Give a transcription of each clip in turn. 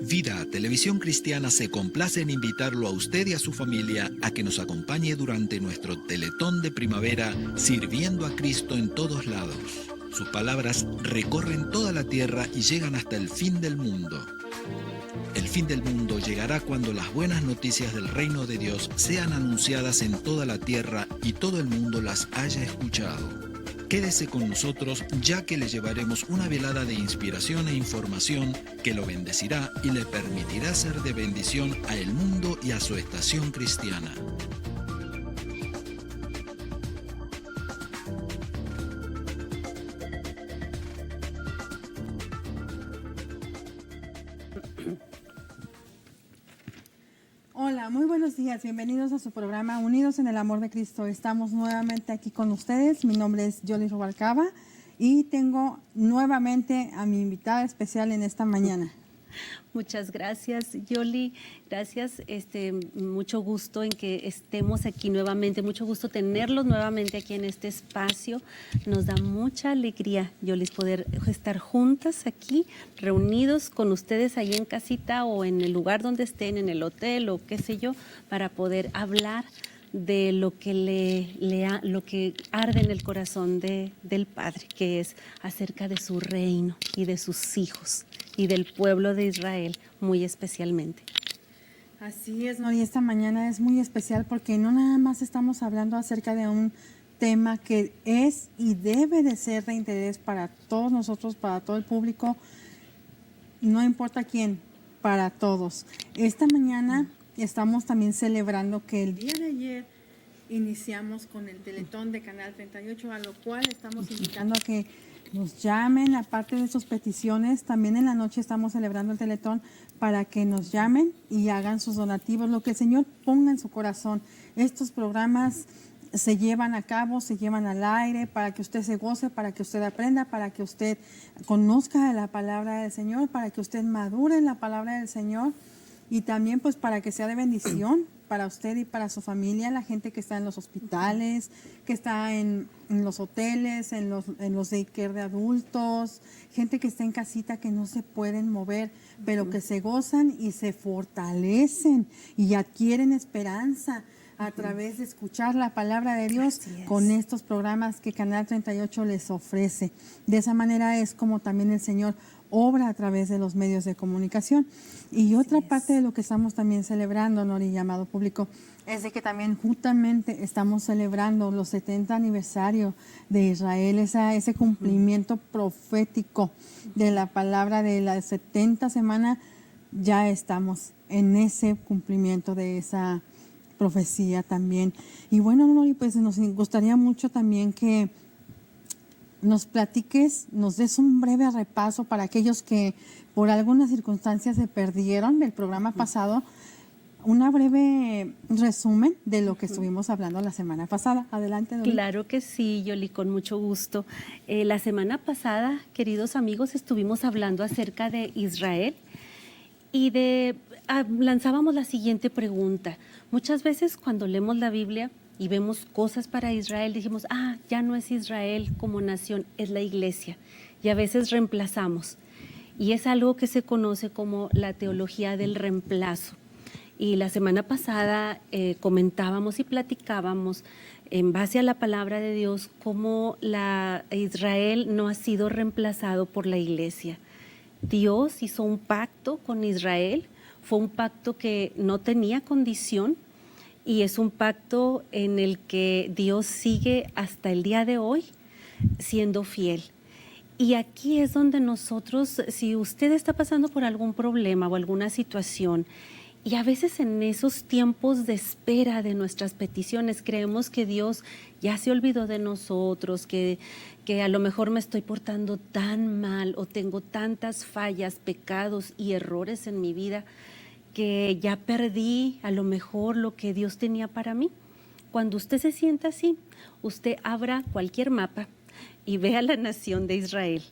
Vida Televisión Cristiana se complace en invitarlo a usted y a su familia a que nos acompañe durante nuestro Teletón de Primavera, Sirviendo a Cristo en todos lados. Sus palabras recorren toda la tierra y llegan hasta el fin del mundo. El fin del mundo llegará cuando las buenas noticias del reino de Dios sean anunciadas en toda la tierra y todo el mundo las haya escuchado. Quédese con nosotros, ya que le llevaremos una velada de inspiración e información que lo bendecirá y le permitirá ser de bendición a el mundo y a su estación cristiana. Hola, muy buenos días. Bienvenidos a su programa Unidos en el Amor de Cristo. Estamos nuevamente aquí con ustedes. Mi nombre es Yoli Rubalcaba y tengo nuevamente a mi invitada especial en esta mañana. Muchas gracias, Yoli. Gracias. Mucho gusto en que estemos aquí nuevamente. Mucho gusto tenerlos nuevamente aquí en este espacio. Nos da mucha alegría, Yoli, poder estar juntas aquí, reunidos con ustedes ahí en casita o en el lugar donde estén, en el hotel o qué sé yo, para poder hablar de lo que lo que arde en el corazón del Padre, que es acerca de su reino y de sus hijos y del pueblo de Israel muy especialmente. Así es, Nori, esta mañana es muy especial porque no nada más estamos hablando acerca de un tema que es y debe de ser de interés para todos nosotros, para todo el público, no importa quién, para todos. Esta mañana estamos también celebrando que el día de ayer iniciamos con el Teletón de Canal 38, a lo cual estamos invitando a que nos llamen, aparte de sus peticiones. También en la noche estamos celebrando el Teletón para que nos llamen y hagan sus donativos, lo que el Señor ponga en su corazón. Estos programas se llevan a cabo, se llevan al aire para que usted se goce, para que usted aprenda, para que usted conozca la palabra del Señor, para que usted madure en la palabra del Señor y también pues para que sea de bendición para usted y para su familia, la gente que está en los hospitales, que está en los hoteles, en los daycare de adultos, gente que está en casita que no se pueden mover, pero que se gozan y se fortalecen y adquieren esperanza a través de escuchar la palabra de Dios con estos programas que Canal 38 les ofrece. De esa manera es como también el Señor obra a través de los medios de comunicación. Y otra parte de lo que estamos también celebrando, Nori, llamado público, es de que también justamente estamos celebrando los 70 aniversario de Israel, ese cumplimiento profético de la palabra de la 70 semana. Ya estamos en ese cumplimiento de esa profecía también. Y bueno, Nori, pues nos gustaría mucho también que nos platiques, nos des un breve repaso para aquellos que por algunas circunstancias se perdieron del programa pasado, una breve resumen de lo que estuvimos hablando la semana pasada. Adelante, Nori. Claro que sí, Yoli, con mucho gusto. La semana pasada, queridos amigos, estuvimos hablando acerca de Israel y lanzábamos la siguiente pregunta. Muchas veces cuando leemos la Biblia y vemos cosas para Israel, dijimos, ya no es Israel como nación, es la iglesia. Y a veces reemplazamos. Y es algo que se conoce como la teología del reemplazo. Y la semana pasada comentábamos y platicábamos en base a la palabra de Dios cómo Israel no ha sido reemplazado por la iglesia. Dios hizo un pacto con Israel, fue un pacto que no tenía condición, y es un pacto en el que Dios sigue hasta el día de hoy siendo fiel. Y aquí es donde nosotros, si usted está pasando por algún problema o alguna situación, y a veces en esos tiempos de espera de nuestras peticiones creemos que Dios ya se olvidó de nosotros, que a lo mejor me estoy portando tan mal o tengo tantas fallas, pecados y errores en mi vida, que ya perdí a lo mejor lo que Dios tenía para mí. Cuando usted se sienta así, usted abra cualquier mapa y vea la nación de Israel.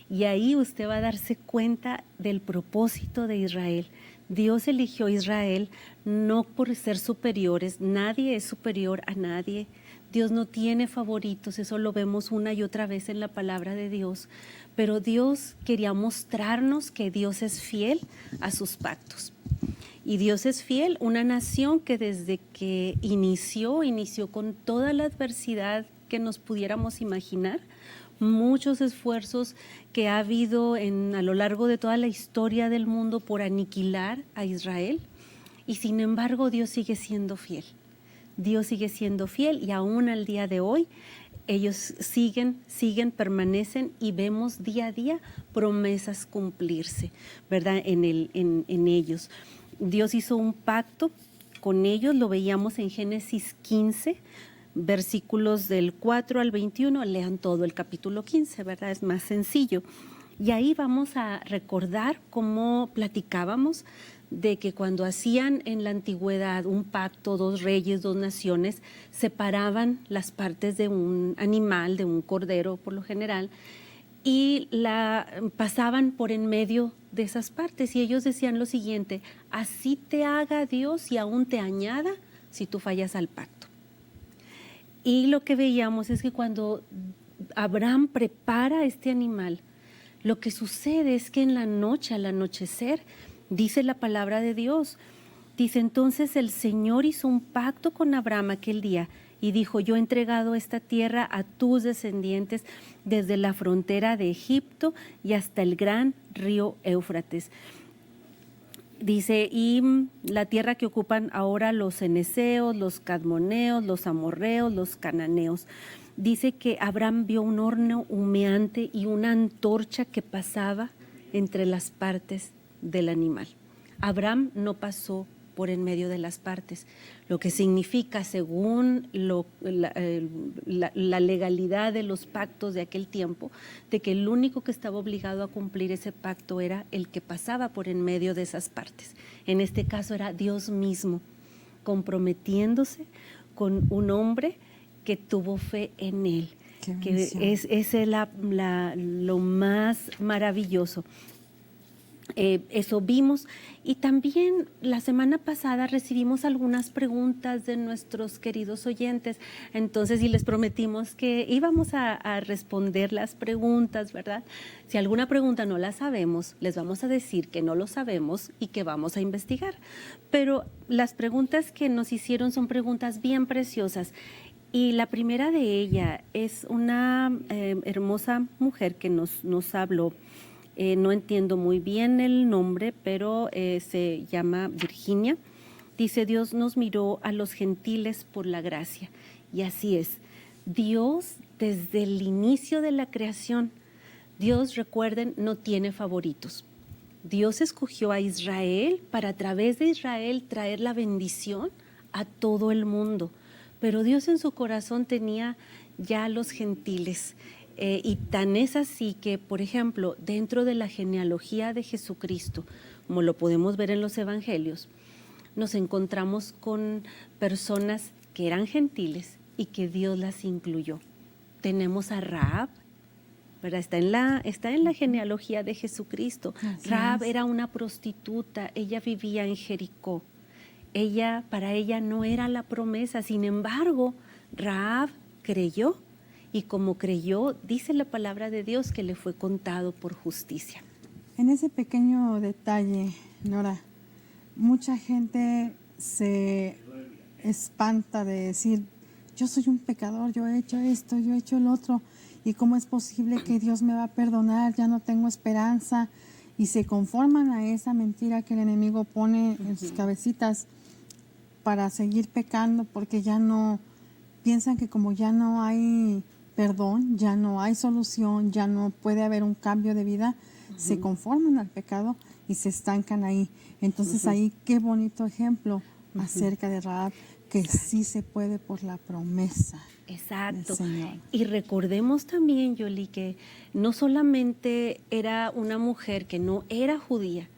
Y ahí usted va a darse cuenta del propósito de Israel. Dios eligió a Israel no por ser superiores, nadie es superior a nadie. Dios no tiene favoritos, eso lo vemos una y otra vez en la palabra de Dios, pero Dios quería mostrarnos que Dios es fiel a sus pactos. Y Dios es fiel, una nación que desde que inició con toda la adversidad que nos pudiéramos imaginar, muchos esfuerzos que ha habido a lo largo de toda la historia del mundo por aniquilar a Israel, y sin embargo Dios sigue siendo fiel. Dios sigue siendo fiel y aún al día de hoy ellos siguen, permanecen y vemos día a día promesas cumplirse, ¿verdad? En ellos. Dios hizo un pacto con ellos, lo veíamos en Génesis 15, versículos del 4 al 21, lean todo el capítulo 15, ¿verdad? Es más sencillo. Y ahí vamos a recordar cómo platicábamos de que cuando hacían en la antigüedad un pacto, dos reyes, dos naciones, separaban las partes de un animal, de un cordero por lo general, y la pasaban por en medio de esas partes. Y ellos decían lo siguiente: así te haga Dios y aún te añada si tú fallas al pacto. Y lo que veíamos es que cuando Abraham prepara este animal, lo que sucede es que en la noche, al anochecer, dice la palabra de Dios, dice: entonces el Señor hizo un pacto con Abraham aquel día y dijo: yo he entregado esta tierra a tus descendientes desde la frontera de Egipto y hasta el gran río Éufrates. Dice: y la tierra que ocupan ahora los cenezeos, los cadmoneos, los amorreos, los cananeos. Dice que Abraham vio un horno humeante y una antorcha que pasaba entre las partes del animal. Abraham no pasó por en medio de las partes, lo que significa, según la legalidad de los pactos de aquel tiempo, de que el único que estaba obligado a cumplir ese pacto era el que pasaba por en medio de esas partes. En este caso era Dios mismo, comprometiéndose con un hombre que tuvo fe en él, que es lo más maravilloso. Eso vimos. Y también la semana pasada recibimos algunas preguntas de nuestros queridos oyentes, entonces, y les prometimos que íbamos a responder las preguntas, ¿verdad? Si alguna pregunta no la sabemos, les vamos a decir que no lo sabemos y que vamos a investigar, pero las preguntas que nos hicieron son preguntas bien preciosas. Y la primera de ella es una hermosa mujer que nos habló. No entiendo muy bien el nombre, pero se llama Virginia. Dice: Dios nos miró a los gentiles por la gracia. Y así es. Dios, desde el inicio de la creación, Dios, recuerden, no tiene favoritos. Dios escogió a Israel para, a través de Israel, traer la bendición a todo el mundo. Pero Dios en su corazón tenía ya a los gentiles. Y tan es así que, por ejemplo, dentro de la genealogía de Jesucristo, como lo podemos ver en los evangelios, nos encontramos con personas que eran gentiles y que Dios las incluyó. Tenemos a Rahab, ¿verdad? Está en la genealogía de Jesucristo. Rahab era una prostituta, ella vivía en Jericó. Para ella no era la promesa, sin embargo, Rahab creyó. Y como creyó, dice la palabra de Dios que le fue contado por justicia. En ese pequeño detalle, Nora, mucha gente se espanta de decir: yo soy un pecador, yo he hecho esto, yo he hecho el otro, y cómo es posible que Dios me va a perdonar, ya no tengo esperanza, y se conforman a esa mentira que el enemigo pone en sus cabecitas para seguir pecando, porque ya no, piensan que como ya no hay perdón, ya no hay solución, ya no puede haber un cambio de vida, se conforman al pecado y se estancan ahí. Entonces ahí qué bonito ejemplo acerca de Rahab, que sí se puede por la promesa. Exacto. Del Señor. Y recordemos también, Yoli, que no solamente era una mujer que no era judía,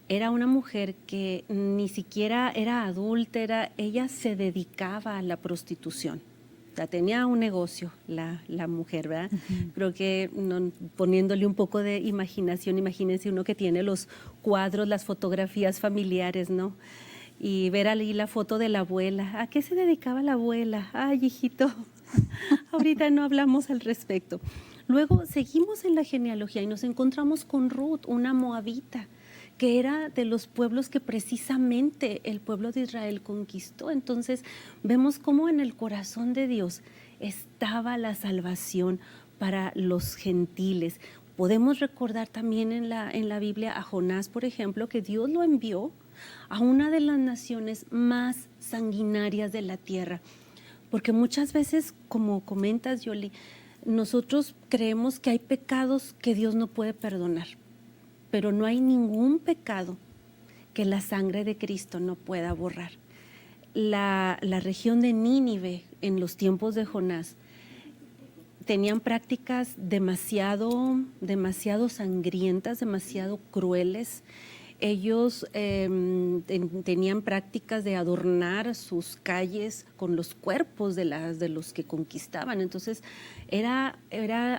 era una mujer que ni siquiera era adúltera, ella se dedicaba a la prostitución. O sea, tenía un negocio la mujer, ¿verdad? Creo que poniéndole un poco de imaginación, imagínense uno que tiene los cuadros, las fotografías familiares, ¿no? Y ver ahí la foto de la abuela. ¿A qué se dedicaba la abuela? Ay, hijito, Ahorita no hablamos al respecto. Luego seguimos en la genealogía y nos encontramos con Ruth, una moabita, que era de los pueblos que precisamente el pueblo de Israel conquistó. Entonces vemos cómo en el corazón de Dios estaba la salvación para los gentiles. Podemos recordar también en la Biblia a Jonás, por ejemplo, que Dios lo envió a una de las naciones más sanguinarias de la tierra. Porque muchas veces, como comentas, Yoli, nosotros creemos que hay pecados que Dios no puede perdonar, pero no hay ningún pecado que la sangre de Cristo no pueda borrar. La región de Nínive, en los tiempos de Jonás, tenían prácticas demasiado sangrientas, demasiado crueles. Ellos tenían prácticas de adornar sus calles con los cuerpos de los que conquistaban. Entonces, era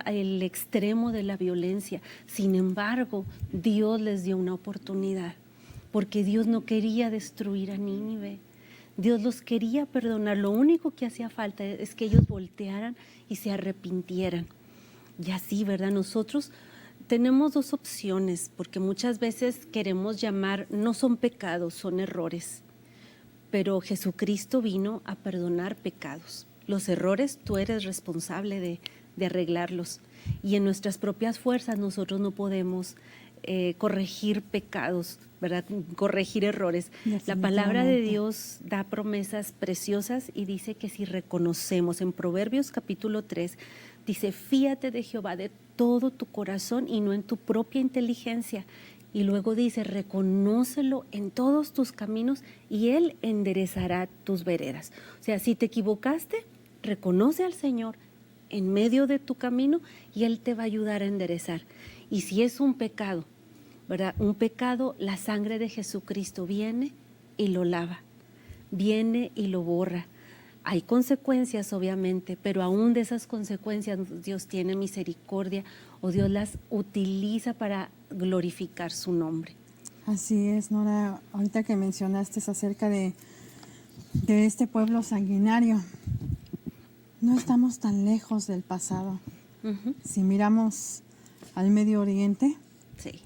el extremo de la violencia. Sin embargo, Dios les dio una oportunidad, porque Dios no quería destruir a Nínive. Dios los quería perdonar. Lo único que hacía falta es que ellos voltearan y se arrepintieran. Y así, ¿verdad? Nosotros tenemos dos opciones, porque muchas veces queremos llamar, no son pecados, son errores. Pero Jesucristo vino a perdonar pecados. Los errores tú eres responsable de arreglarlos. Y en nuestras propias fuerzas nosotros no podemos corregir pecados, ¿verdad? Corregir errores. La palabra de Dios da promesas preciosas y dice que si reconocemos, en Proverbios capítulo 3, dice, fíate de Jehová de todo tu corazón y no en tu propia inteligencia. Y luego dice, reconócelo en todos tus caminos y Él enderezará tus veredas. O sea, si te equivocaste, reconoce al Señor en medio de tu camino y Él te va a ayudar a enderezar. Y si es un pecado, ¿verdad? Un pecado, la sangre de Jesucristo viene y lo lava, viene y lo borra. Hay consecuencias, obviamente, pero aún de esas consecuencias Dios tiene misericordia o Dios las utiliza para glorificar su nombre. Así es, Nora. Ahorita que mencionaste acerca de este pueblo sanguinario, no estamos tan lejos del pasado. Si miramos al Medio Oriente, sí,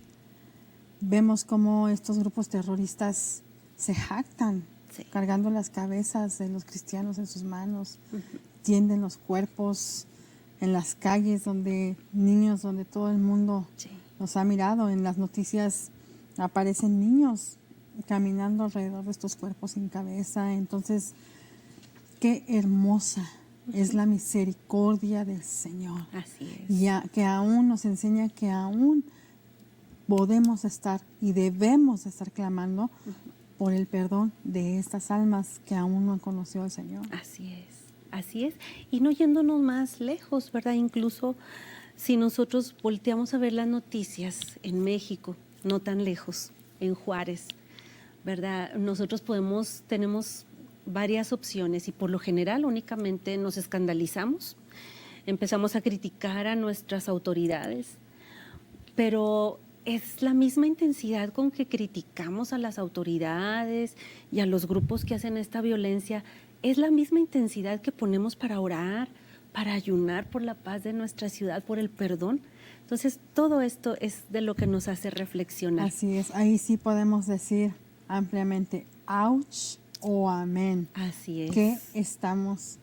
vemos cómo estos grupos terroristas se jactan, sí, cargando las cabezas de los cristianos en sus manos, tienden los cuerpos en las calles donde niños, donde todo el mundo sí, los ha mirado. En las noticias aparecen niños caminando alrededor de estos cuerpos sin cabeza. Entonces, qué hermosa es la misericordia del Señor. así es. Y que aún nos enseña que aún podemos estar y debemos estar clamando por el perdón de estas almas que aún no han conocido al Señor. Así es, así es. Y no yéndonos más lejos, ¿verdad? Incluso si nosotros volteamos a ver las noticias en México, no tan lejos, en Juárez, ¿verdad? Nosotros tenemos varias opciones y por lo general únicamente nos escandalizamos, empezamos a criticar a nuestras autoridades, pero es la misma intensidad con que criticamos a las autoridades y a los grupos que hacen esta violencia, es la misma intensidad que ponemos para orar, para ayunar por la paz de nuestra ciudad, por el perdón. Entonces, todo esto es de lo que nos hace reflexionar. Así es, ahí sí podemos decir ampliamente, ouch o amén. Así es. ¿Qué estamos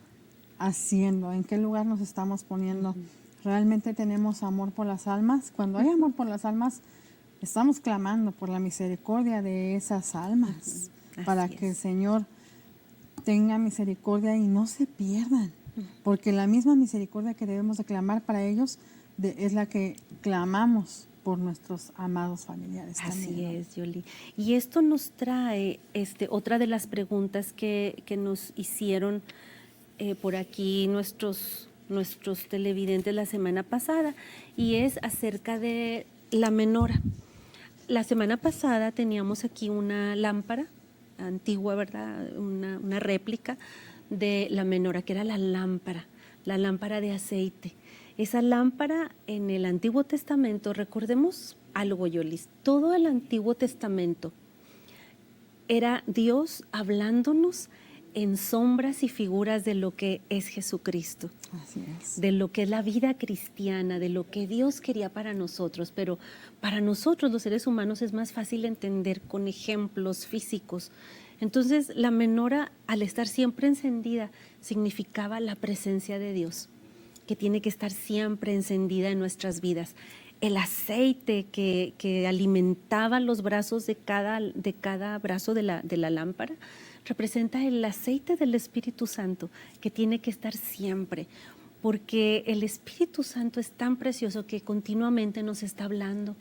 haciendo? ¿En qué lugar nos estamos poniendo? ¿Realmente tenemos amor por las almas? Cuando hay amor por las almas, estamos clamando por la misericordia de esas almas, para que el Señor tenga misericordia y no se pierdan, porque la misma misericordia que debemos de clamar para ellos es la que clamamos por nuestros amados familiares. Así también, ¿no? es, Yoli. Y esto nos trae otra de las preguntas que nos hicieron por aquí nuestros televidentes la semana pasada, y es acerca de la menorá. La semana pasada teníamos aquí una lámpara antigua, ¿verdad? Una réplica de la menorá, que era la lámpara de aceite. Esa lámpara en el Antiguo Testamento, recordemos algo, Yolis, todo el Antiguo Testamento era Dios hablándonos en sombras y figuras de lo que es Jesucristo, Así es. de lo que es la vida cristiana, de lo que Dios quería para nosotros, pero para nosotros los seres humanos es más fácil entender con ejemplos físicos. Entonces la menora, al estar siempre encendida, significaba la presencia de Dios, que tiene que estar siempre encendida en nuestras vidas. El aceite que alimentaba los brazos de cada brazo de la lámpara representa el aceite del Espíritu Santo, que tiene que estar siempre, porque el Espíritu Santo es tan precioso que continuamente nos está hablando,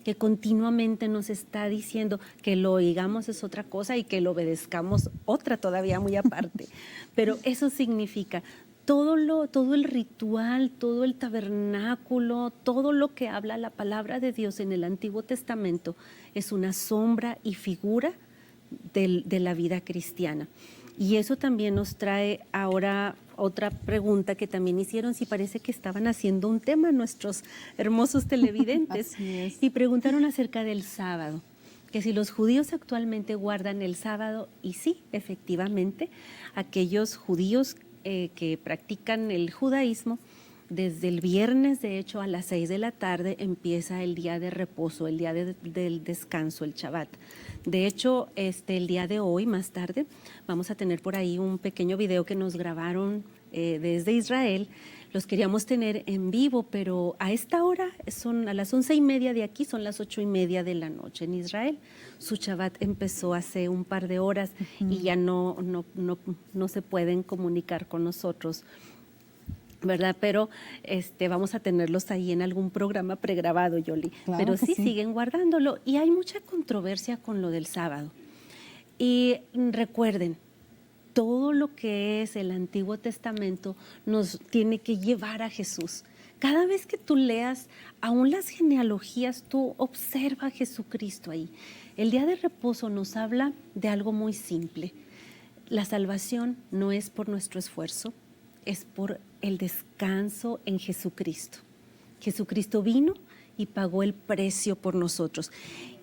que continuamente nos está diciendo. Que lo oigamos es otra cosa y que lo obedezcamos otra todavía muy aparte. Pero eso significa todo el ritual, todo el tabernáculo, todo lo que habla la palabra de Dios en el Antiguo Testamento es una sombra y figura de la vida cristiana. Y eso también nos trae ahora otra pregunta que también hicieron, si parece que estaban haciendo un tema nuestros hermosos televidentes. Así es. Y preguntaron acerca del sábado, que si los judíos actualmente guardan el sábado, y sí, efectivamente, aquellos judíos que practican el judaísmo, desde el viernes, de hecho, a las 6 de la tarde empieza el día de reposo, el día del descanso, el Shabbat. De hecho, el día de hoy, más tarde, vamos a tener por ahí un pequeño video que nos grabaron desde Israel. Los queríamos tener en vivo, pero a esta hora son a las 11:30 de aquí, son las 8:30 de la noche en Israel. Su Shabbat empezó hace un par de horas y ya no se pueden comunicar con nosotros, ¿verdad? Pero vamos a tenerlos ahí en algún programa pregrabado, Yoli. Claro Pero que sí, sí, siguen guardándolo. Y hay mucha controversia con lo del sábado. Y recuerden, todo lo que es el Antiguo Testamento nos tiene que llevar a Jesús. Cada vez que tú leas, aún las genealogías, tú observa a Jesucristo ahí. El día de reposo nos habla de algo muy simple. La salvación no es por nuestro esfuerzo, es por el descanso en Jesucristo. Jesucristo vino y pagó el precio por nosotros.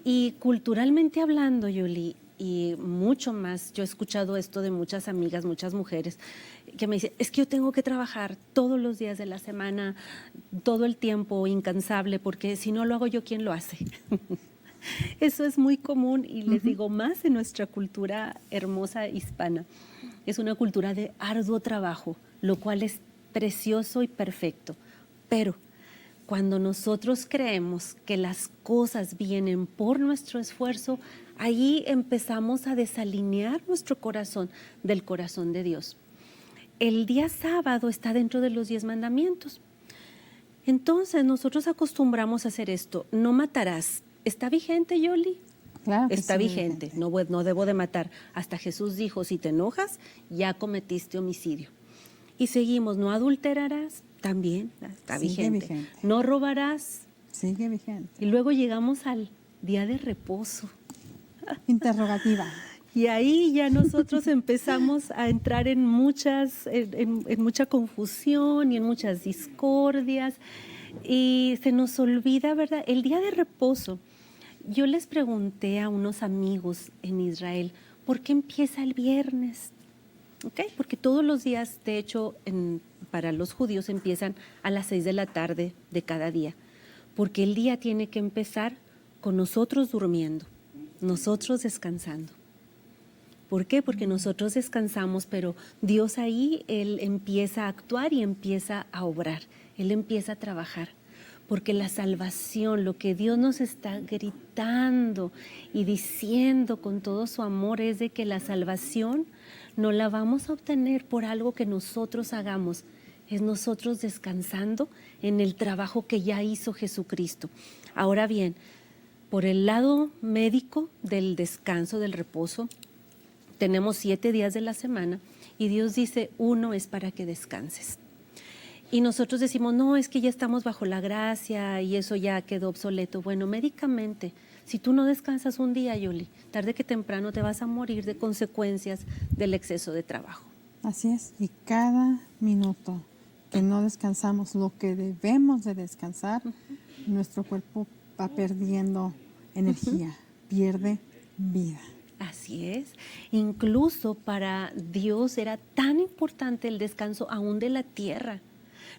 Y culturalmente hablando, Yoli, y mucho más, yo he escuchado esto de muchas amigas, muchas mujeres, que me dicen, es que yo tengo que trabajar todos los días de la semana, todo el tiempo, incansable, porque si no lo hago yo, ¿quién lo hace? Eso es muy común y les digo, más en nuestra cultura hermosa hispana. Es una cultura de arduo trabajo, lo cual es precioso y perfecto. Pero cuando nosotros creemos que las cosas vienen por nuestro esfuerzo, ahí empezamos a desalinear nuestro corazón del corazón de Dios. El día sábado está dentro de los 10 mandamientos. Entonces nosotros acostumbramos a hacer esto. No matarás. ¿Está vigente, Yoli? Claro que Está sí, vigente. No debo de matar. Hasta Jesús dijo, si te enojas, ya cometiste homicidio. Y seguimos, no adulterarás, también está Sigue vigente. No robarás. Sigue vigente. Y luego llegamos al día de reposo. Interrogativa. Y ahí ya nosotros empezamos a entrar en mucha confusión y en muchas discordias. Y se nos olvida, ¿verdad? El día de reposo. Yo les pregunté a unos amigos en Israel, ¿por qué empieza el viernes? ¿Okay? Porque todos los días, de hecho, para los judíos empiezan a las 6 de la tarde de cada día. Porque el día tiene que empezar con nosotros durmiendo, nosotros descansando. ¿Por qué? Porque nosotros descansamos, pero Dios ahí, Él empieza a actuar y empieza a obrar. Él empieza a trabajar. Porque la salvación, lo que Dios nos está gritando y diciendo con todo su amor es de que la salvación no la vamos a obtener por algo que nosotros hagamos. Es nosotros descansando en el trabajo que ya hizo Jesucristo. Ahora bien, por el lado médico del descanso, del reposo, tenemos 7 días de la semana y Dios dice, 1 es para que descanses. Y nosotros decimos, no, es que ya estamos bajo la gracia y eso ya quedó obsoleto. Bueno, médicamente, si tú no descansas un día, Yoli, tarde que temprano te vas a morir de consecuencias del exceso de trabajo. Así es. Y cada minuto que no descansamos lo que debemos de descansar, nuestro cuerpo va perdiendo energía, pierde vida. Así es. Incluso para Dios era tan importante el descanso aún de la tierra.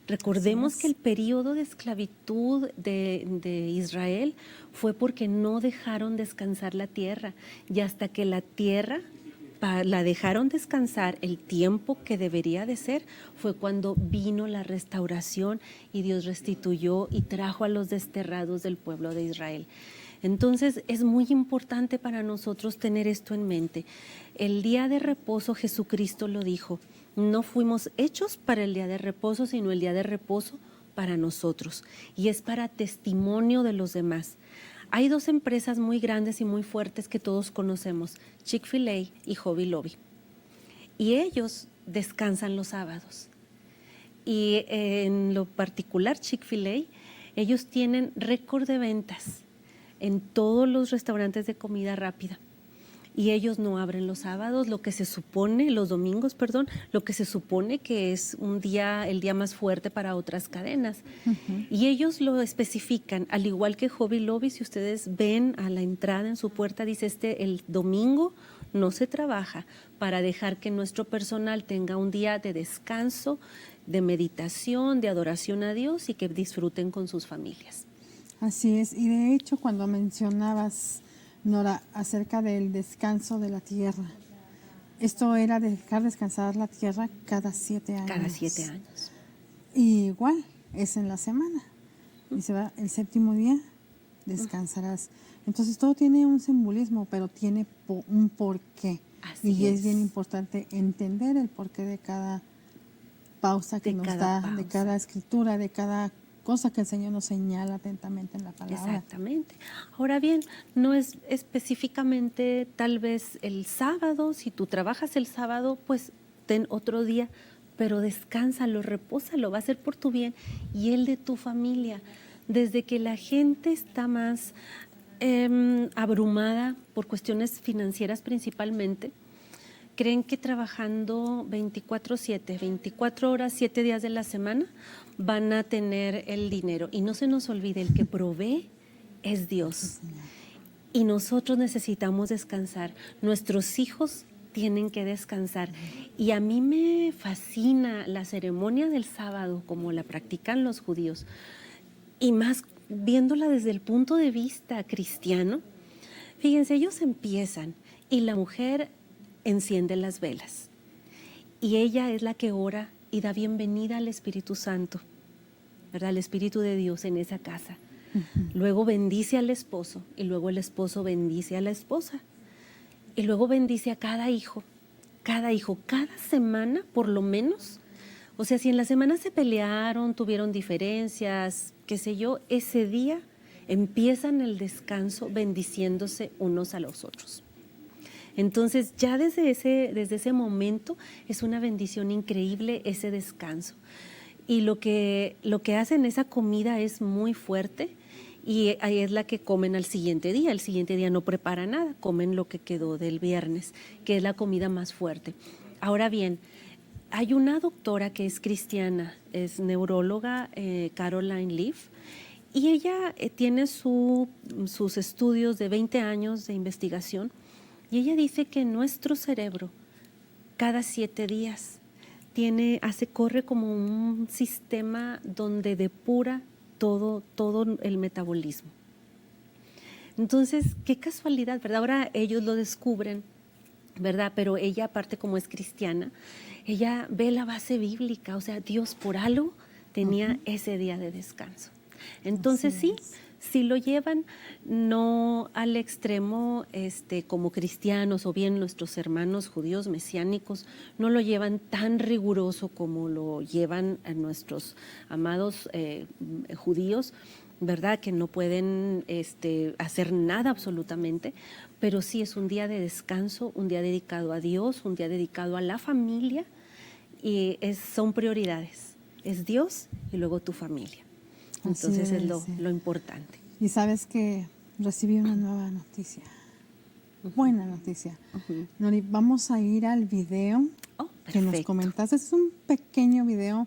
Recordemos que el periodo de esclavitud de Israel fue porque no dejaron descansar la tierra. Y hasta que la tierra la dejaron descansar el tiempo que debería de ser, fue cuando vino la restauración y Dios restituyó y trajo a los desterrados del pueblo de Israel. Entonces es muy importante para nosotros tener esto en mente. El día de reposo, Jesucristo lo dijo, no fuimos hechos para el día de reposo, sino el día de reposo para nosotros. Y es para testimonio de los demás. Hay dos empresas muy grandes y muy fuertes que todos conocemos, Chick-fil-A y Hobby Lobby. Y ellos descansan los sábados. Y en lo particular, Chick-fil-A, ellos tienen récord de ventas en todos los restaurantes de comida rápida. Y ellos no abren los sábados, los domingos, lo que se supone que es el día más fuerte para otras cadenas. Y ellos lo especifican, al igual que Hobby Lobby, si ustedes ven a la entrada en su puerta, dice el domingo no se trabaja para dejar que nuestro personal tenga un día de descanso, de meditación, de adoración a Dios y que disfruten con sus familias. Así es, y de hecho cuando mencionabas, Nora, acerca del descanso de la tierra, esto era dejar descansar la tierra cada 7 años. Cada 7 años. Y igual, es en la semana. Dice, el séptimo día descansarás. Entonces todo tiene un simbolismo, pero tiene un porqué. Y es bien importante entender el porqué de cada pausa que nos da, de cada escritura, de cada cosa que el Señor nos señala atentamente en la palabra. Exactamente. Ahora bien, no es específicamente tal vez el sábado. Si tú trabajas el sábado, pues ten otro día, pero descánsalo, repósalo, va a ser por tu bien y el de tu familia. Desde que la gente está más abrumada por cuestiones financieras principalmente, creen que trabajando 24/7, 24 horas, 7 días de la semana, van a tener el dinero. Y no se nos olvide, el que provee es Dios. Y nosotros necesitamos descansar. Nuestros hijos tienen que descansar. Y a mí me fascina la ceremonia del sábado, como la practican los judíos. Y más viéndola desde el punto de vista cristiano. Fíjense, ellos empiezan y la mujer enciende las velas. Y ella es la que ora y da bienvenida al Espíritu Santo, ¿verdad? Al Espíritu de Dios en esa casa. Luego bendice al esposo y luego el esposo bendice a la esposa. Y luego bendice a cada hijo, cada semana por lo menos. O sea, si en la semana se pelearon, tuvieron diferencias, qué sé yo, ese día empiezan el descanso bendiciéndose unos a los otros. Entonces ya desde ese momento es una bendición increíble ese descanso. Y lo que hacen, esa comida es muy fuerte y ahí es la que comen al siguiente día. El siguiente día no preparan nada, comen lo que quedó del viernes, que es la comida más fuerte. Ahora bien, hay una doctora que es cristiana, es neuróloga, Caroline Leaf, y ella tiene sus estudios de 20 años de investigación. Y ella dice que nuestro cerebro, cada 7 días, corre como un sistema donde depura todo el metabolismo. Entonces, qué casualidad, ¿verdad? Ahora ellos lo descubren, ¿verdad? Pero ella, aparte como es cristiana, ella ve la base bíblica, o sea, Dios por algo tenía ese día de descanso. Entonces sí lo llevan, no al extremo como cristianos o bien nuestros hermanos judíos mesiánicos, no lo llevan tan riguroso como lo llevan a nuestros amados judíos, ¿verdad? Que no pueden hacer nada absolutamente, pero sí es un día de descanso, un día dedicado a Dios, un día dedicado a la familia y son prioridades, es Dios y luego tu familia. Entonces es lo importante. Y sabes que recibí una nueva noticia, buena noticia. Nori, vamos a ir al video que nos comentaste. Es un pequeño video,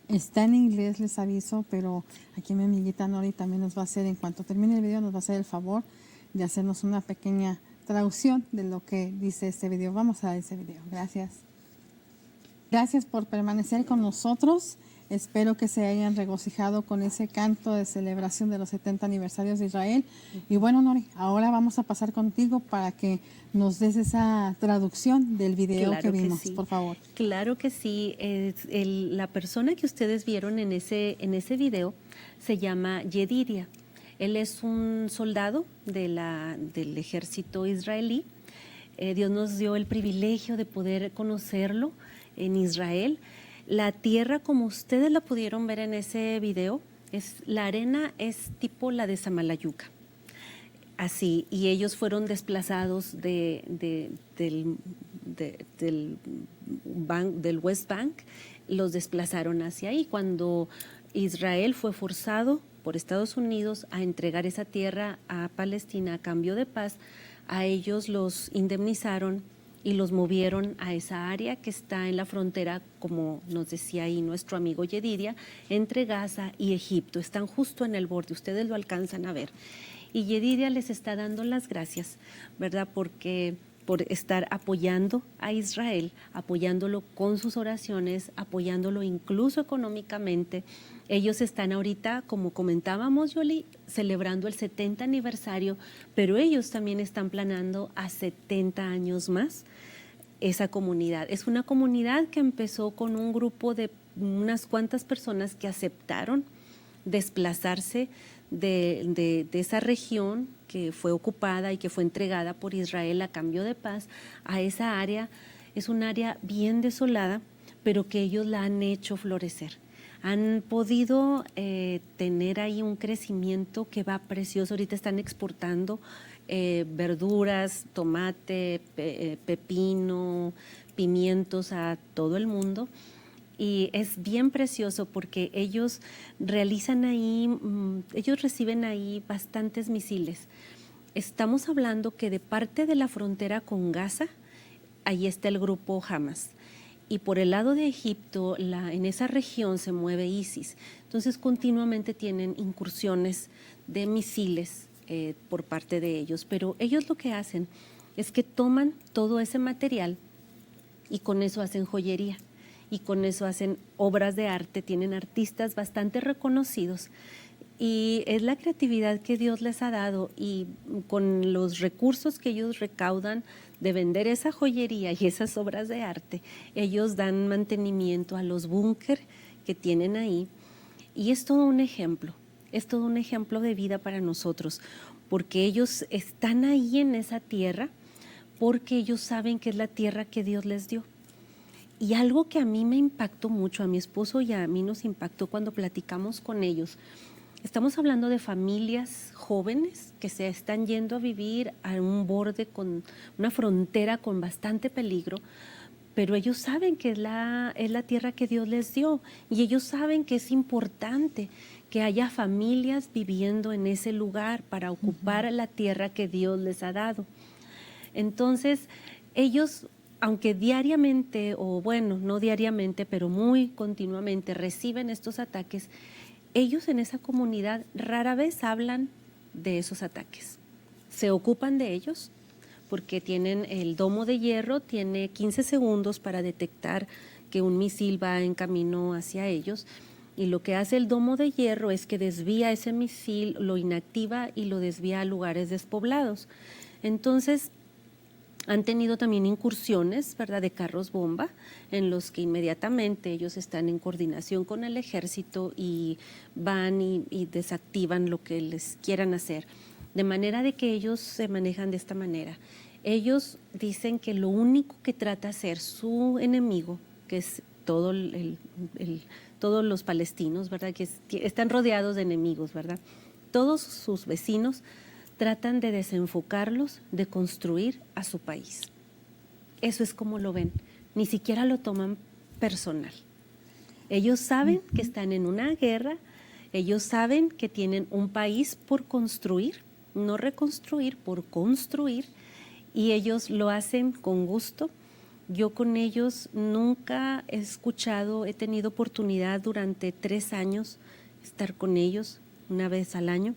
está en inglés, les aviso, pero aquí mi amiguita Nori también nos va a hacer, en cuanto termine el video, nos va a hacer el favor de hacernos una pequeña traducción de lo que dice este video. Vamos a ese video. Gracias. Gracias por permanecer con nosotros. Espero que se hayan regocijado con ese canto de celebración de los 70 aniversarios de Israel. Y bueno, Nori, ahora vamos a pasar contigo para que nos des esa traducción del video Claro que vimos, sí. por favor. Claro que sí. La persona que ustedes vieron en ese video se llama Yedidia. Él es un soldado del ejército israelí. Dios nos dio el privilegio de poder conocerlo en Israel. La tierra, como ustedes la pudieron ver en ese video, la arena es tipo la de Samalayuca. Así, y ellos fueron desplazados del West Bank, los desplazaron hacia ahí. Cuando Israel fue forzado por Estados Unidos a entregar esa tierra a Palestina a cambio de paz, a ellos los indemnizaron y los movieron a esa área que está en la frontera, como nos decía ahí nuestro amigo Yedidia, entre Gaza y Egipto. Están justo en el borde, ustedes lo alcanzan a ver. Y Yedidia les está dando las gracias, ¿verdad? Por estar apoyando a Israel, apoyándolo con sus oraciones, apoyándolo incluso económicamente. Ellos están ahorita, como comentábamos, Yoli, celebrando el 70 aniversario, pero ellos también están planeando a 70 años más esa comunidad. Es una comunidad que empezó con un grupo de unas cuantas personas que aceptaron desplazarse de esa región que fue ocupada y que fue entregada por Israel a cambio de paz a esa área. Es un área bien desolada, pero que ellos la han hecho florecer. Han podido tener ahí un crecimiento que va precioso. Ahorita están exportando verduras, tomate, pepino, pimientos a todo el mundo. Y es bien precioso porque ellos realizan ahí, ellos reciben ahí bastantes misiles. Estamos hablando que de parte de la frontera con Gaza, ahí está el grupo Hamas. Y por el lado de Egipto, en esa región se mueve ISIS. Entonces continuamente tienen incursiones de misiles por parte de ellos. Pero ellos lo que hacen es que toman todo ese material y con eso hacen joyería. Y con eso hacen obras de arte, tienen artistas bastante reconocidos. Y es la creatividad que Dios les ha dado y con los recursos que ellos recaudan de vender esa joyería y esas obras de arte, ellos dan mantenimiento a los búnker que tienen ahí. Y es todo un ejemplo de vida para nosotros, porque ellos están ahí en esa tierra, porque ellos saben que es la tierra que Dios les dio. Y algo que a mí me impactó mucho, a mi esposo y a mí nos impactó cuando platicamos con ellos, estamos hablando de familias jóvenes que se están yendo a vivir a un borde con una frontera con bastante peligro, pero ellos saben que es la tierra que Dios les dio y ellos saben que es importante que haya familias viviendo en ese lugar para ocupar la tierra que Dios les ha dado. Entonces, ellos, aunque diariamente, o bueno, no diariamente, pero muy continuamente reciben estos ataques, ellos en esa comunidad rara vez hablan de esos ataques. Se ocupan de ellos porque tienen el domo de hierro, tiene 15 segundos para detectar que un misil va en camino hacia ellos. Y lo que hace el domo de hierro es que desvía ese misil, lo inactiva y lo desvía a lugares despoblados. Entonces, han tenido también incursiones, ¿verdad?, de carros bomba, en los que inmediatamente ellos están en coordinación con el ejército y van y desactivan lo que les quieran hacer. De manera de que ellos se manejan de esta manera. Ellos dicen que lo único que trata de hacer su enemigo, que es todos los palestinos, ¿verdad?, que están rodeados de enemigos, ¿verdad? Todos sus vecinos tratan de desenfocarlos, de construir a su país. Eso es como lo ven, ni siquiera lo toman personal. Ellos saben que están en una guerra, ellos saben que tienen un país por construir, no reconstruir, por construir, y ellos lo hacen con gusto. Yo con ellos nunca he tenido oportunidad durante 3 años estar con ellos una vez al año.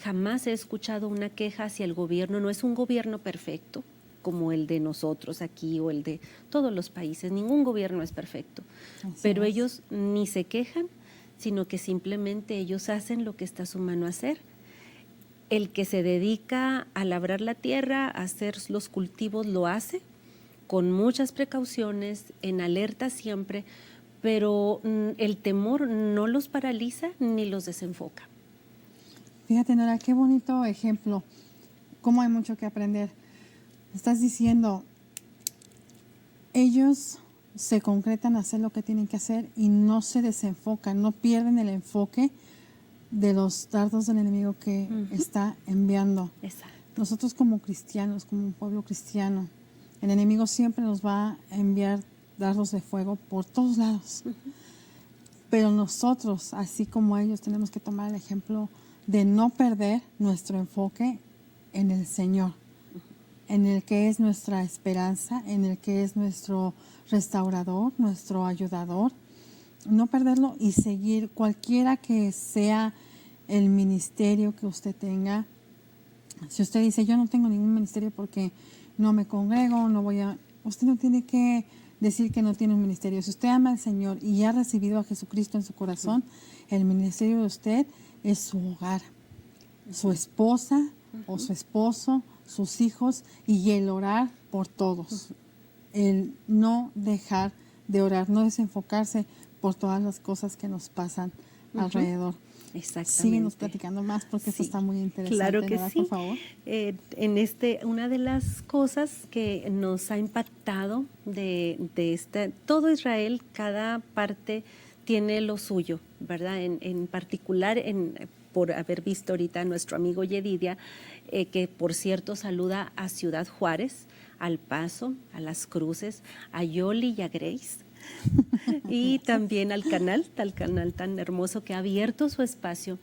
Jamás he escuchado una queja hacia el gobierno. No es un gobierno perfecto como el de nosotros aquí o el de todos los países. Ningún gobierno es perfecto. Pero ellos ni se quejan, sino que simplemente ellos hacen lo que está a su mano hacer. El que se dedica a labrar la tierra, a hacer los cultivos, lo hace con muchas precauciones, en alerta siempre, pero el temor no los paraliza ni los desenfoca. Fíjate, Nora, qué bonito ejemplo. Cómo hay mucho que aprender. Estás diciendo, ellos se concretan a hacer lo que tienen que hacer y no se desenfocan, no pierden el enfoque de los dardos del enemigo que está enviando. Exacto. Nosotros como cristianos, como un pueblo cristiano, el enemigo siempre nos va a enviar dardos de fuego por todos lados. Pero nosotros, así como ellos, tenemos que tomar el ejemplo de no perder nuestro enfoque en el Señor, en el que es nuestra esperanza, en el que es nuestro restaurador, nuestro ayudador. No perderlo y seguir cualquiera que sea el ministerio que usted tenga. Si usted dice, yo no tengo ningún ministerio porque no me congrego, no voy a... Usted no tiene que decir que no tiene un ministerio. Si usted ama al Señor y ha recibido a Jesucristo en su corazón, el ministerio de usted es su hogar, su esposa o su esposo, sus hijos, y el orar por todos. El no dejar de orar, no desenfocarse por todas las cosas que nos pasan alrededor. Exactamente. Síguenos platicando más porque esto está muy interesante. Claro que ¿verdad? sí. Por favor. Una de las cosas que nos ha impactado de todo Israel, cada parte tiene lo suyo, ¿verdad? En particular, por haber visto ahorita a nuestro amigo Yedidia, que por cierto saluda a Ciudad Juárez, al Paso, a Las Cruces, a Yoli y a Grace, y también al canal tan hermoso que ha abierto su espacio.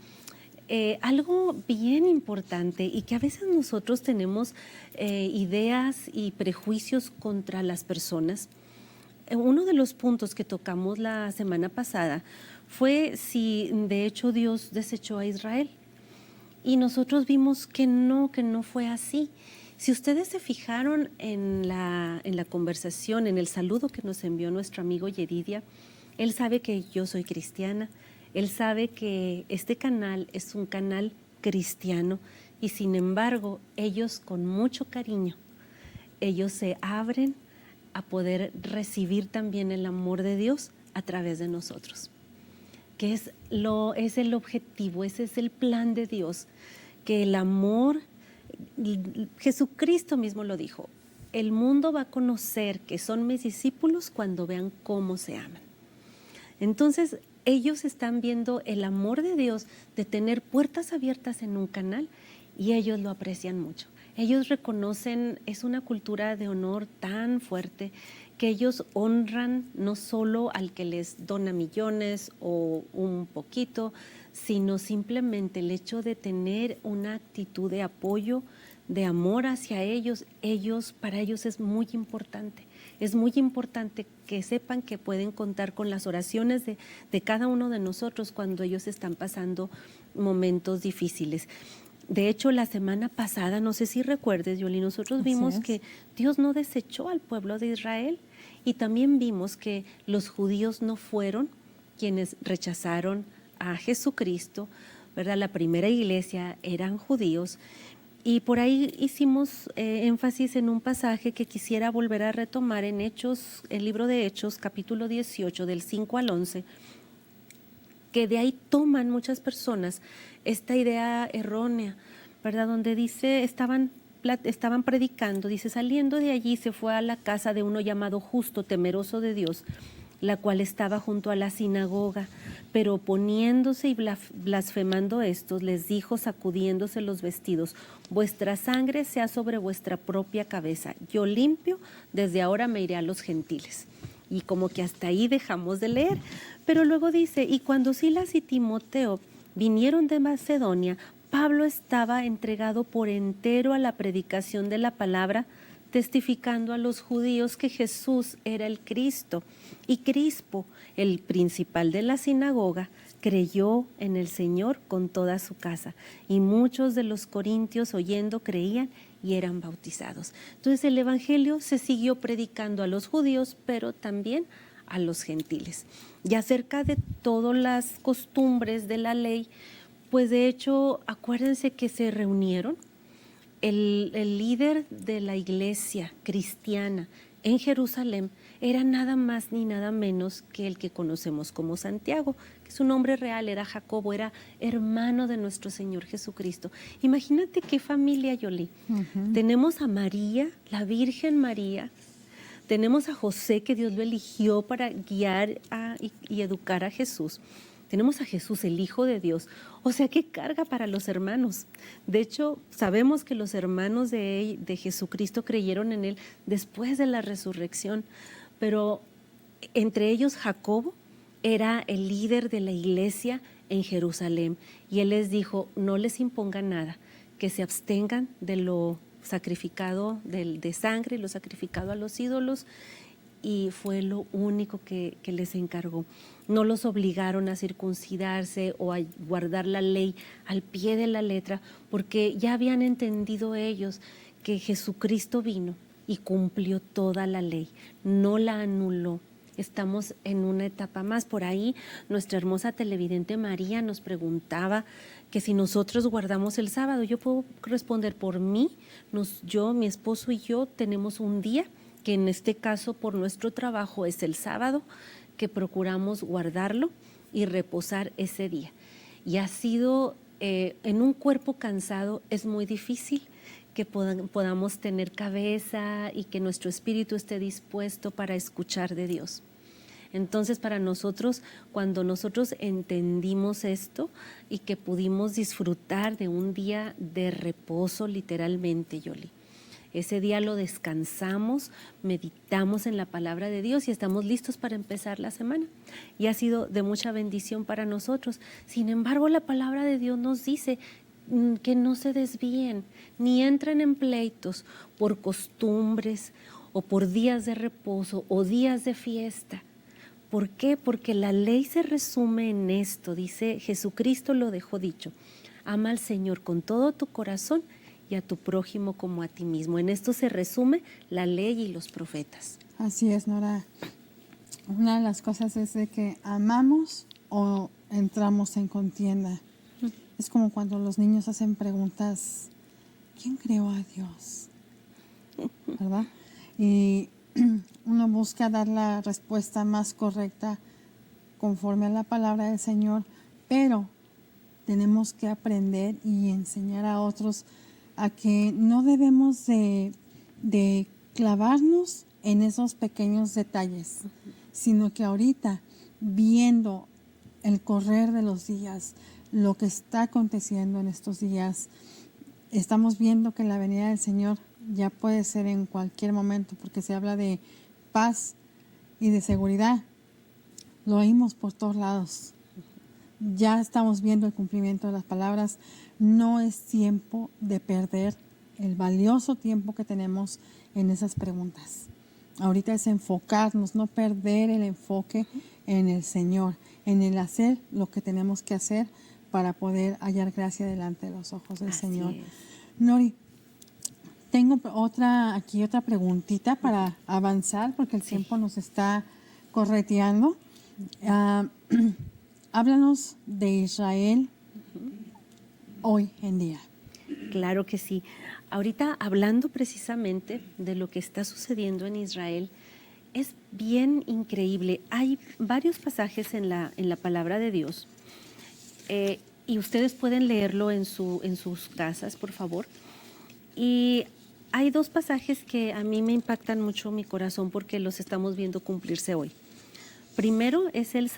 Algo bien importante y que a veces nosotros tenemos ideas y prejuicios contra las personas. Uno de los puntos que tocamos la semana pasada fue si de hecho Dios desechó a Israel. Y nosotros vimos que no fue así. Si ustedes se fijaron en la conversación, en el saludo que nos envió nuestro amigo Yedidia, él sabe que yo soy cristiana, él sabe que este canal es un canal cristiano y sin embargo ellos con mucho cariño, ellos se abren a poder recibir también el amor de Dios a través de nosotros, que es el objetivo, ese es el plan de Dios, que el amor, Jesucristo mismo lo dijo, el mundo va a conocer que son mis discípulos cuando vean cómo se aman. Entonces, ellos están viendo el amor de Dios de tener puertas abiertas en un canal y ellos lo aprecian mucho. Ellos reconocen, es una cultura de honor tan fuerte que ellos honran no solo al que les dona millones o un poquito, sino simplemente el hecho de tener una actitud de apoyo, de amor hacia ellos. Para ellos es muy importante. Es muy importante que sepan que pueden contar con las oraciones de cada uno de nosotros cuando ellos están pasando momentos difíciles. De hecho, la semana pasada, no sé si recuerdes, Yoli, nosotros vimos que Dios no desechó al pueblo de Israel y también vimos que los judíos no fueron quienes rechazaron a Jesucristo, ¿verdad? La primera iglesia eran judíos. Y por ahí hicimos énfasis en un pasaje que quisiera volver a retomar en Hechos, el libro de Hechos, capítulo 18, del 5 al 11, que de ahí toman muchas personas esta idea errónea, ¿verdad? Donde dice, estaban predicando, dice, saliendo de allí se fue a la casa de uno llamado Justo, temeroso de Dios, la cual estaba junto a la sinagoga, pero oponiéndose y blasfemando estos, les dijo sacudiéndose los vestidos, vuestra sangre sea sobre vuestra propia cabeza, yo limpio, desde ahora me iré a los gentiles. Y como que hasta ahí dejamos de leer, pero luego dice, y cuando Silas y Timoteo vinieron de Macedonia, Pablo estaba entregado por entero a la predicación de la palabra, testificando a los judíos que Jesús era el Cristo. Y Crispo, el principal de la sinagoga, creyó en el Señor con toda su casa. Y muchos de los corintios oyendo creían y eran bautizados. Entonces el Evangelio se siguió predicando a los judíos, pero también a los gentiles. Y acerca de todas las costumbres de la ley, pues de hecho, acuérdense que se reunieron el líder de la iglesia cristiana en Jerusalén era nada más ni nada menos que el que conocemos como Santiago, que su nombre real era Jacobo, era hermano de nuestro Señor Jesucristo. Imagínate qué familia, Yoli. Tenemos a María, la Virgen María, tenemos a José, que Dios lo eligió para guiar y educar a Jesús. Tenemos a Jesús, el Hijo de Dios. O sea, qué carga para los hermanos. De hecho, sabemos que los hermanos de Jesucristo creyeron en Él después de la resurrección, pero entre ellos Jacobo era el líder de la iglesia en Jerusalén. Y él les dijo, no les imponga nada, que se abstengan de lo sacrificado, de sangre, lo sacrificado a los ídolos, y fue lo único que les encargó. No los obligaron a circuncidarse o a guardar la ley al pie de la letra, porque ya habían entendido ellos que Jesucristo vino y cumplió toda la ley, no la anuló. Estamos en una etapa más. Por ahí nuestra hermosa televidente María nos preguntaba que si nosotros guardamos el sábado. Yo puedo responder por mí. Yo, mi esposo y yo tenemos un día que en este caso por nuestro trabajo es el sábado, que procuramos guardarlo y reposar ese día. Y ha sido, en un cuerpo cansado es muy difícil que podamos tener cabeza y que nuestro espíritu esté dispuesto para escuchar de Dios. Entonces, para nosotros, cuando nosotros entendimos esto y que pudimos disfrutar de un día de reposo, literalmente, Yoli, ese día lo descansamos, meditamos en la palabra de Dios y estamos listos para empezar la semana. Y ha sido de mucha bendición para nosotros. Sin embargo, la palabra de Dios nos dice que no se desvíen, ni entren en pleitos por costumbres o por días de reposo o días de fiesta. ¿Por qué? Porque la ley se resume en esto, dice Jesucristo lo dejó dicho: ama al Señor con todo tu corazón y a tu prójimo como a ti mismo. En esto se resume la ley y los profetas. Así es, Nora. Una de las cosas es de que amamos o entramos en contienda. Es como cuando los niños hacen preguntas, ¿quién creó a Dios? ¿Verdad? Y uno busca dar la respuesta más correcta conforme a la palabra del Señor, pero tenemos que aprender y enseñar a otros a que no debemos de clavarnos en esos pequeños detalles, sino que ahorita, viendo el correr de los días, lo que está aconteciendo en estos días, estamos viendo que la venida del Señor ya puede ser en cualquier momento, porque se habla de paz y de seguridad. Lo oímos por todos lados. Ya estamos viendo el cumplimiento de las palabras. No es tiempo de perder el valioso tiempo que tenemos en esas preguntas. Ahorita es enfocarnos, no perder el enfoque en el Señor, en el hacer lo que tenemos que hacer para poder hallar gracia delante de los ojos del Señor. Es. Nori, tengo otra preguntita para avanzar porque el tiempo nos está correteando. Háblanos de Israel hoy en día. Claro que sí. Ahorita, hablando precisamente de lo que está sucediendo en Israel, es bien increíble. Hay varios pasajes en la palabra de Dios y ustedes pueden leerlo en sus casas, por favor. Y hay dos pasajes que a mí me impactan mucho mi corazón porque los estamos viendo cumplirse hoy. Primero es el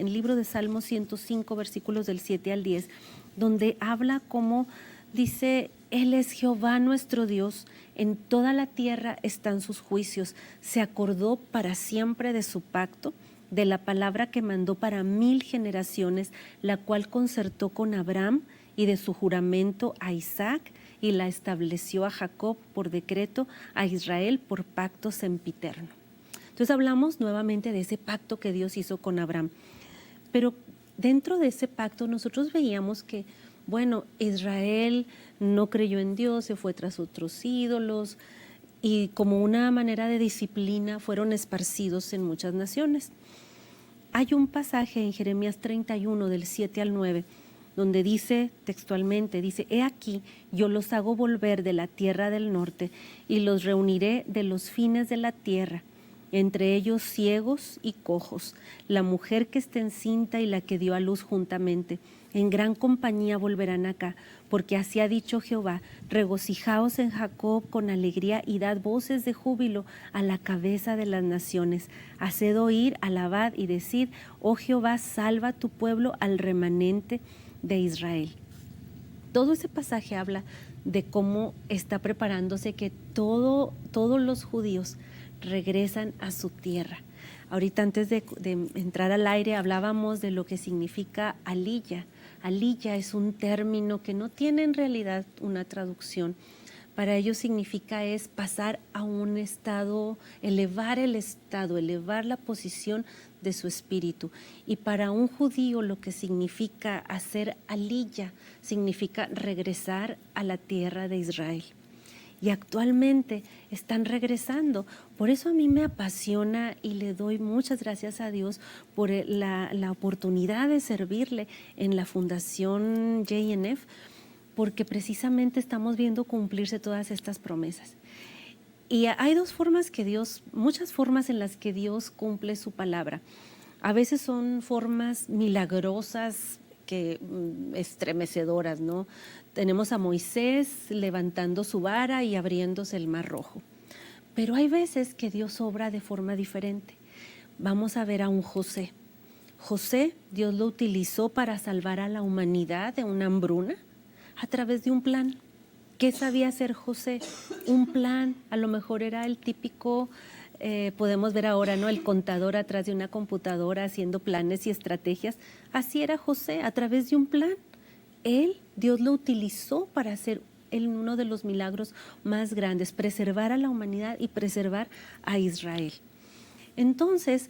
libro de Salmos 105, versículos del 7 al 10, donde habla como dice: Él es Jehová nuestro Dios, en toda la tierra están sus juicios. Se acordó para siempre de su pacto, de la palabra que mandó para 1000 generaciones, la cual concertó con Abraham, y de su juramento a Isaac, y la estableció a Jacob por decreto, a Israel por pacto sempiterno. Entonces hablamos nuevamente de ese pacto que Dios hizo con Abraham. Pero dentro de ese pacto nosotros veíamos que, bueno, Israel no creyó en Dios, se fue tras otros ídolos y como una manera de disciplina fueron esparcidos en muchas naciones. Hay un pasaje en Jeremías 31 del 7 al 9 donde dice textualmente, dice, he aquí, yo los hago volver de la tierra del norte y los reuniré de los fines de la tierra, entre ellos ciegos y cojos, la mujer que está encinta y la que dio a luz juntamente. En gran compañía volverán acá, porque así ha dicho Jehová, regocijaos en Jacob con alegría y dad voces de júbilo a la cabeza de las naciones. Haced oír, alabad y decid, oh Jehová, salva a tu pueblo, al remanente de Israel. Todo ese pasaje habla de cómo está preparándose que todos los judíos regresan a su tierra. Ahorita antes de entrar al aire hablábamos de lo que significa aliyah. Aliyah es un término que no tiene en realidad una traducción. Para ellos significa es pasar a un estado, elevar el estado, elevar la posición de su espíritu. Y para un judío lo que significa hacer aliyah significa regresar a la tierra de Israel. Y actualmente están regresando. Por eso a mí me apasiona y le doy muchas gracias a Dios por la oportunidad de servirle en la Fundación JNF, porque precisamente estamos viendo cumplirse todas estas promesas. Y hay muchas formas en las que Dios cumple su palabra. A veces son formas milagrosas, estremecedoras, ¿no? Tenemos a Moisés levantando su vara y abriéndose el Mar Rojo. Pero hay veces que Dios obra de forma diferente. Vamos a ver a un José. José, Dios lo utilizó para salvar a la humanidad de una hambruna a través de un plan. ¿Qué sabía hacer José? Un plan, a lo mejor era el típico, podemos ver ahora, ¿no? El contador atrás de una computadora haciendo planes y estrategias. Así era José, a través de un plan. Dios lo utilizó para hacer uno de los milagros más grandes, preservar a la humanidad y preservar a Israel. Entonces,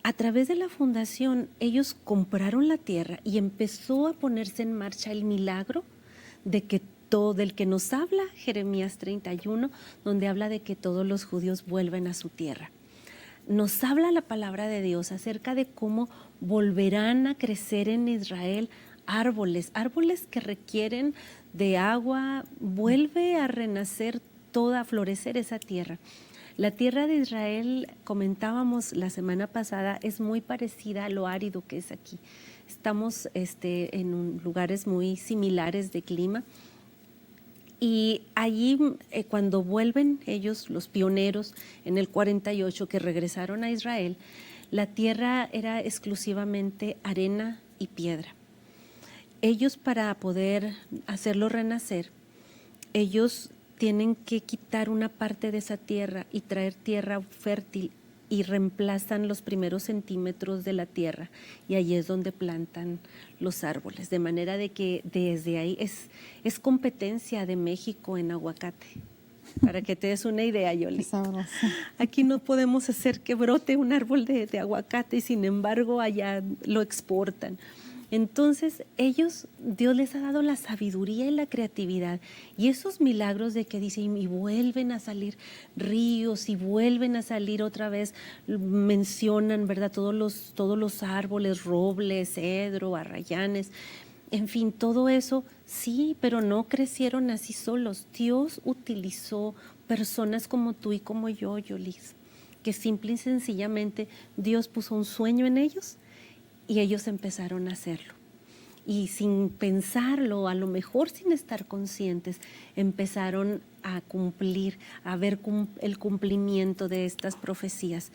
a través de la fundación, ellos compraron la tierra y empezó a ponerse en marcha el milagro del que nos habla Jeremías 31, donde habla de que todos los judíos vuelven a su tierra. Nos habla la palabra de Dios acerca de cómo volverán a crecer en Israel árboles que requieren de agua, vuelve a renacer a florecer esa tierra. La tierra de Israel, comentábamos la semana pasada, es muy parecida a lo árido que es aquí. Estamos en lugares muy similares de clima. Y allí, cuando vuelven ellos, los pioneros, en el 48, que regresaron a Israel, la tierra era exclusivamente arena y piedra. Ellos, para poder hacerlo renacer, ellos tienen que quitar una parte de esa tierra y traer tierra fértil y reemplazan los primeros centímetros de la tierra y ahí es donde plantan los árboles, de manera de que desde ahí es competencia de México en aguacate. Para que te des una idea, Yoli. Aquí no podemos hacer que brote un árbol de aguacate y sin embargo allá lo exportan. Entonces Dios les ha dado la sabiduría y la creatividad y esos milagros de que dicen y vuelven a salir ríos y vuelven a salir otra vez, mencionan, ¿verdad? Todos los árboles, robles, cedro, arrayanes, en fin, todo eso, sí, pero no crecieron así solos. Dios utilizó personas como tú y como yo, Yolis, que simple y sencillamente Dios puso un sueño en ellos y ellos empezaron a hacerlo. Y sin pensarlo, a lo mejor sin estar conscientes, empezaron a cumplir, a ver el cumplimiento de estas profecías.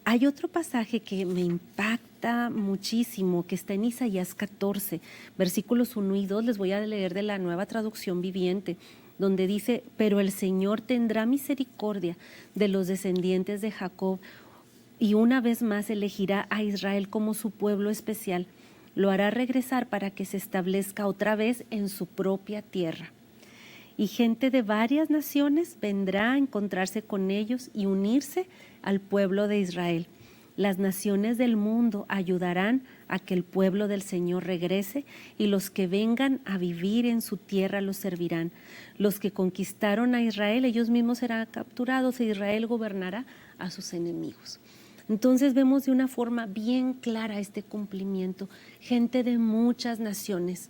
Hay otro pasaje que me impacta muchísimo, que está en Isaías 14, versículos 1 y 2, les voy a leer de la Nueva Traducción Viviente, donde dice, pero el Señor tendrá misericordia de los descendientes de Jacob, y una vez más elegirá a Israel como su pueblo especial. Lo hará regresar para que se establezca otra vez en su propia tierra. Y gente de varias naciones vendrá a encontrarse con ellos y unirse al pueblo de Israel. Las naciones del mundo ayudarán a que el pueblo del Señor regrese, y los que vengan a vivir en su tierra los servirán. Los que conquistaron a Israel, ellos mismos serán capturados, e Israel gobernará a sus enemigos. Entonces vemos de una forma bien clara este cumplimiento. Gente de muchas naciones,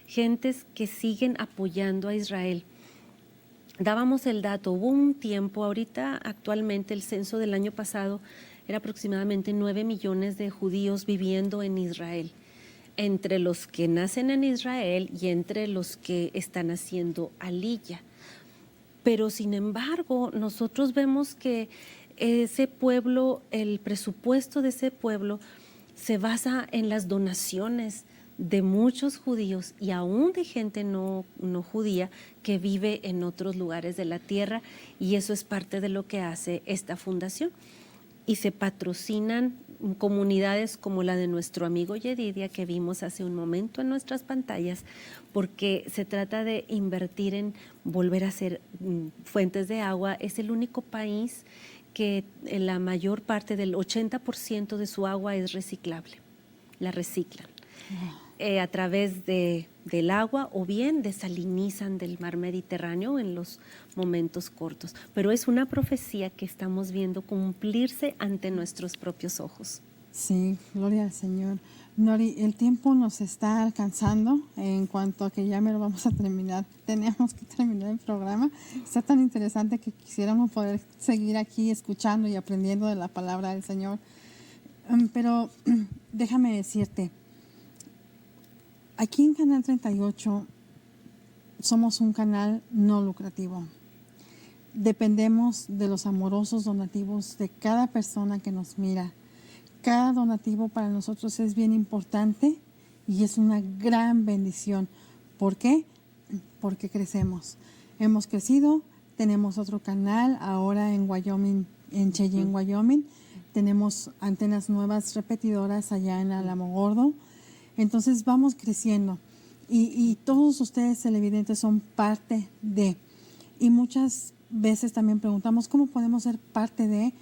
gentes que siguen apoyando a Israel. Dábamos el dato, hubo un tiempo, ahorita actualmente el censo del año pasado era aproximadamente 9 millones de judíos viviendo en Israel, entre los que nacen en Israel y entre los que están haciendo aliyah. Pero sin embargo, nosotros vemos que ese pueblo, el presupuesto de ese pueblo se basa en las donaciones de muchos judíos y aún de gente no judía que vive en otros lugares de la tierra, y eso es parte de lo que hace esta fundación. Y se patrocinan comunidades como la de nuestro amigo Yedidia, que vimos hace un momento en nuestras pantallas, porque se trata de invertir en volver a hacer fuentes de agua. Es el único país que la mayor parte del 80% de su agua es reciclable, la reciclan. A través del agua, o bien desalinizan del mar Mediterráneo en los momentos cortos. Pero es una profecía que estamos viendo cumplirse ante nuestros propios ojos. Sí, gloria al Señor. Nori, el tiempo nos está alcanzando en cuanto a que ya me lo vamos a terminar. Tenemos que terminar el programa. Está tan interesante que quisiéramos poder seguir aquí escuchando y aprendiendo de la palabra del Señor. Pero déjame decirte, aquí en Canal 38 somos un canal no lucrativo. Dependemos de los amorosos donativos de cada persona que nos mira. Cada donativo para nosotros es bien importante y es una gran bendición. ¿Por qué? Porque crecemos. Hemos crecido, tenemos otro canal ahora en Wyoming, en Cheyenne, Wyoming. Tenemos antenas nuevas repetidoras allá en Alamogordo. Entonces vamos creciendo y todos ustedes televidentes son parte de. Y muchas veces también preguntamos cómo podemos ser parte de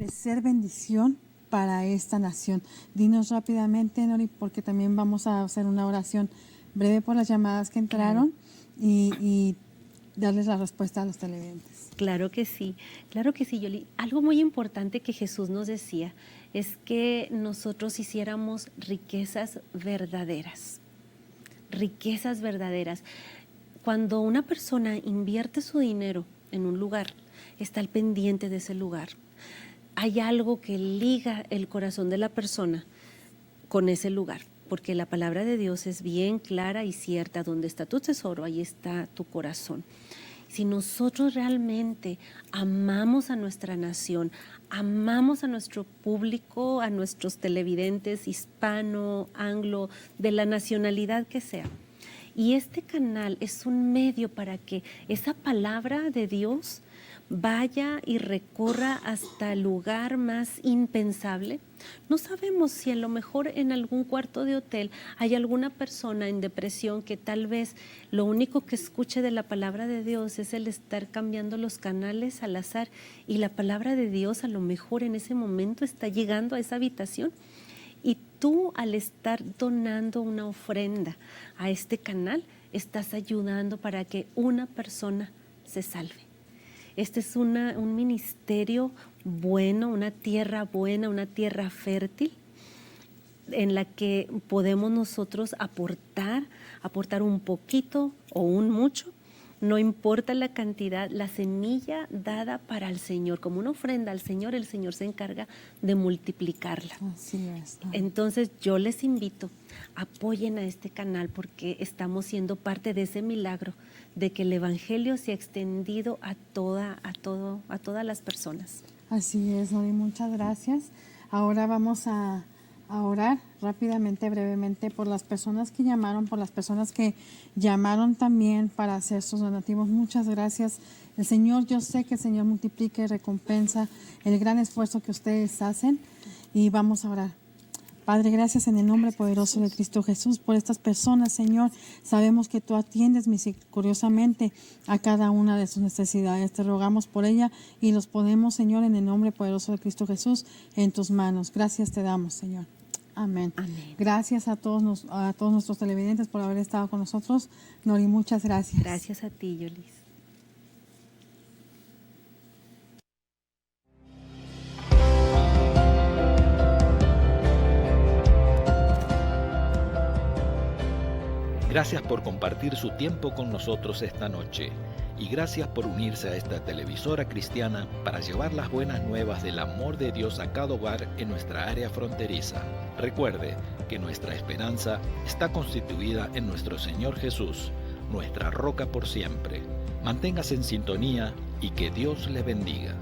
ser bendición para esta nación. Dinos rápidamente, Nori, porque también vamos a hacer una oración breve por las llamadas que entraron y darles la respuesta a los televidentes. Claro que sí, Yoli. Algo muy importante que Jesús nos decía es que nosotros hiciéramos riquezas verdaderas. Riquezas verdaderas. Cuando una persona invierte su dinero en un lugar, está al pendiente de ese lugar. Hay algo que liga el corazón de la persona con ese lugar, porque la palabra de Dios es bien clara y cierta. Donde está tu tesoro, ahí está tu corazón. Si nosotros realmente amamos a nuestra nación, amamos a nuestro público, a nuestros televidentes hispano, anglo, de la nacionalidad que sea, y este canal es un medio para que esa palabra de Dios vaya y recorra hasta el lugar más impensable. No sabemos si a lo mejor en algún cuarto de hotel hay alguna persona en depresión que tal vez lo único que escuche de la palabra de Dios es el estar cambiando los canales al azar, y la palabra de Dios a lo mejor en ese momento está llegando a esa habitación. Y tú, al estar donando una ofrenda a este canal, estás ayudando para que una persona se salve. Este es un ministerio bueno, una tierra buena, una tierra fértil en la que podemos nosotros aportar un poquito o un mucho. No importa la cantidad, la semilla dada para el Señor, como una ofrenda al Señor, el Señor se encarga de multiplicarla. Así es, ¿no? Entonces yo les invito, apoyen a este canal porque estamos siendo parte de ese milagro de que el Evangelio se ha extendido a todas las personas. Así es, Nori, muchas gracias. Ahora vamos a orar rápidamente, brevemente, por las personas que llamaron, por las personas que llamaron también para hacer sus donativos. Muchas gracias. El Señor, yo sé que el Señor multiplica y recompensa el gran esfuerzo que ustedes hacen, y vamos a orar. Padre, gracias en el nombre poderoso de Cristo Jesús por estas personas, Señor. Sabemos que tú atiendes misericordiosamente a cada una de sus necesidades. Te rogamos por ella y los ponemos, Señor, en el nombre poderoso de Cristo Jesús, en tus manos. Gracias te damos, Señor. Amén. Amén. Gracias a todos nuestros televidentes por haber estado con nosotros. Nori, muchas gracias. Gracias a ti, Yolis. Gracias por compartir su tiempo con nosotros esta noche y gracias por unirse a esta televisora cristiana para llevar las buenas nuevas del amor de Dios a cada hogar en nuestra área fronteriza. Recuerde que nuestra esperanza está constituida en nuestro Señor Jesús, nuestra roca por siempre. Manténgase en sintonía y que Dios le bendiga.